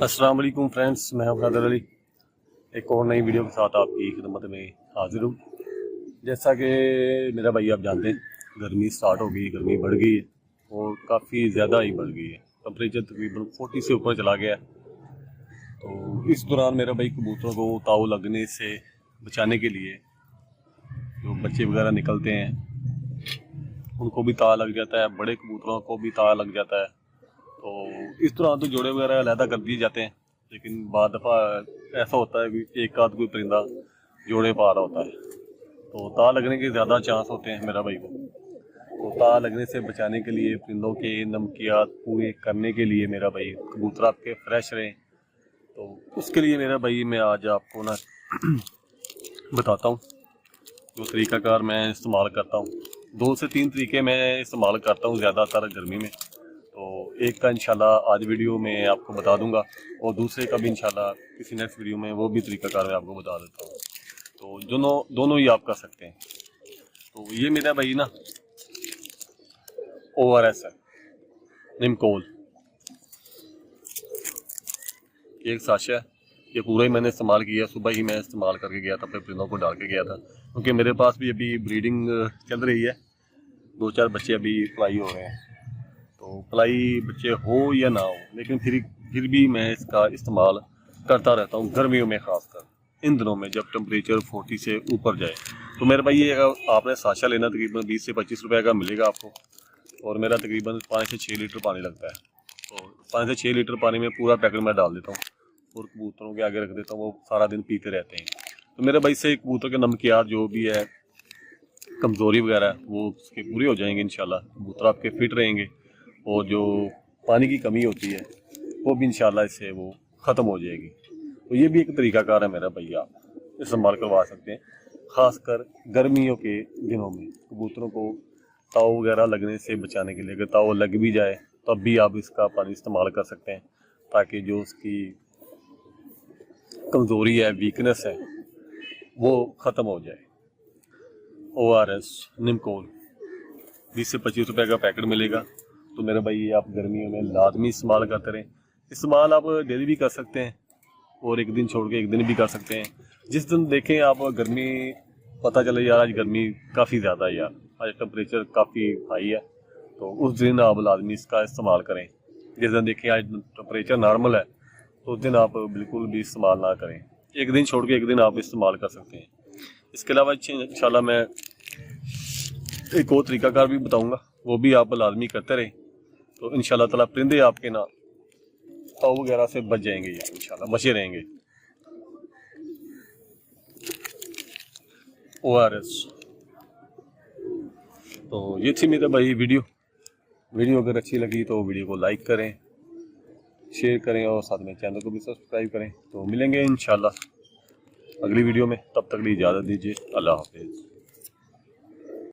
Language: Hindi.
अस्सलाम वालेकुम फ्रेंड्स, मैं हूं हैदर अली। एक और नई वीडियो के साथ आपकी खिदमत में हाजिर हूं। जैसा कि मेरा भाई आप जानते हैं, गर्मी स्टार्ट हो गई, गर्मी बढ़ गई है और काफ़ी ज़्यादा ही बढ़ गई है। टेम्परेचर तकरीबन 40 से ऊपर चला गया है। तो इस दौरान मेरा भाई कबूतरों को ताव लगने से बचाने के लिए जो बच्चे वगैरह निकलते हैं उनको भी ताव लग जाता है, बड़े कबूतरों को भी ताव लग जाता है। तो इस दौरान तो जोड़े वगैरह अलहदा कर दिए जाते हैं, लेकिन बाद दफ़ा ऐसा होता है कि एक आध कोई परिंदा जोड़े पा रहा होता है, तो तार लगने के ज़्यादा चांस होते हैं मेरा भाई को। तो तार लगने से बचाने के लिए, परिंदों के नमकियात पूरे करने के लिए मेरा भाई कबूतर आपके फ्रेश रहें, तो उसके लिए मेरा भाई मैं आज आपको ना बताता हूँ जो तरीक़ाकार मैं इस्तेमाल करता हूँ। 2 से 3 तरीके मैं इस्तेमाल करता हूँ ज़्यादातर गर्मी में। तो एक का इंशाल्लाह आज वीडियो में आपको बता दूंगा और दूसरे का भी इंशाल्लाह किसी नेक्स्ट वीडियो में वो भी तरीकाकार मैं आपको बता देता हूँ। तो दोनों ही आप कर सकते हैं। तो ये मेरा भाई ना ORS है, निमकोल, एक साशा है। ये पूरा ही मैंने इस्तेमाल किया, सुबह ही मैं इस्तेमाल करके गया था, अपने परिंदों को डाल के गया था, क्योंकि मेरे पास भी अभी ब्रीडिंग चल रही है। 2-4 बच्चे अभी फ्लाई हो रहे हैं। तो फ्लाई बच्चे हो या ना हो, लेकिन फिर भी मैं इसका इस्तेमाल करता रहता हूँ गर्मियों में, ख़ासकर इन दिनों में जब टेम्परेचर 40 से ऊपर जाए। तो मेरे भाई ये आपने साशा लेना तकरीबन 20 से 25 रुपए का मिलेगा आपको, और मेरा तकरीबन 5 से 6 लीटर पानी लगता है। तो 5 से 6 लीटर पानी में पूरा पैकेट मैं डाल देता हूँ और कबूतरों के आगे रख देता हूँ, वो सारा दिन पीते रहते हैं। तो मेरे भाई से कबूतर के नमकियात जो भी है, कमज़ोरी वगैरह, वो उसके पूरे हो जाएंगे इंशाल्लाह। कबूतर आपके फिट रहेंगे और जो पानी की कमी होती है वो भी इंशाल्लाह इससे वो ख़त्म हो जाएगी। तो ये भी एक तरीकाकार है मेरा भाई, आप इस्तेमाल करवा सकते हैं, ख़ासकर गर्मियों के दिनों में कबूतरों को ताव वगैरह लगने से बचाने के लिए। अगर ताव लग भी जाए तब भी आप इसका पानी इस्तेमाल कर सकते हैं, ताकि जो उसकी कमज़ोरी है, वीकनेस है, वो ख़त्म हो जाए। ORS निमकोल 20 से 25 रुपए का पैकेट मिलेगा। तो मेरे भाई आप गर्मियों में लाजमी इस्तेमाल करते रहें। इस्तेमाल आप डेली भी कर सकते हैं और एक दिन छोड़ के एक दिन भी कर सकते हैं। जिस दिन देखें आप गर्मी, पता चले यार आज गर्मी काफ़ी ज़्यादा है, यार आज टेम्परेचर काफ़ी हाई है, तो उस दिन आप लाजमी इसका इस्तेमाल करें। जिस दिन देखें आज टेम्परेचर नॉर्मल है, तो उस दिन आप बिल्कुल भी इस्तेमाल ना करें। एक दिन छोड़ के एक दिन आप इस्तेमाल कर सकते हैं। इसके अलावा इंशाल्लाह मैं एक और तरीकाकार भी बताऊंगा, वो भी आप लाजमी करते रहें, तो इंशाल्लाह ताला परिंदे आपके ना ताव वगैरह से बच जाएंगे, यार इंशाल्लाह बचे रहेंगे। ORS। तो ये थी मेरे भाई वीडियो अगर अच्छी लगी तो वीडियो को लाइक करें, शेयर करें और साथ में चैनल को भी सब्सक्राइब करें। तो मिलेंगे इंशाल्लाह अगली वीडियो में, तब तक लिए इजाज़त दीजिए। अल्लाह हाफिज़।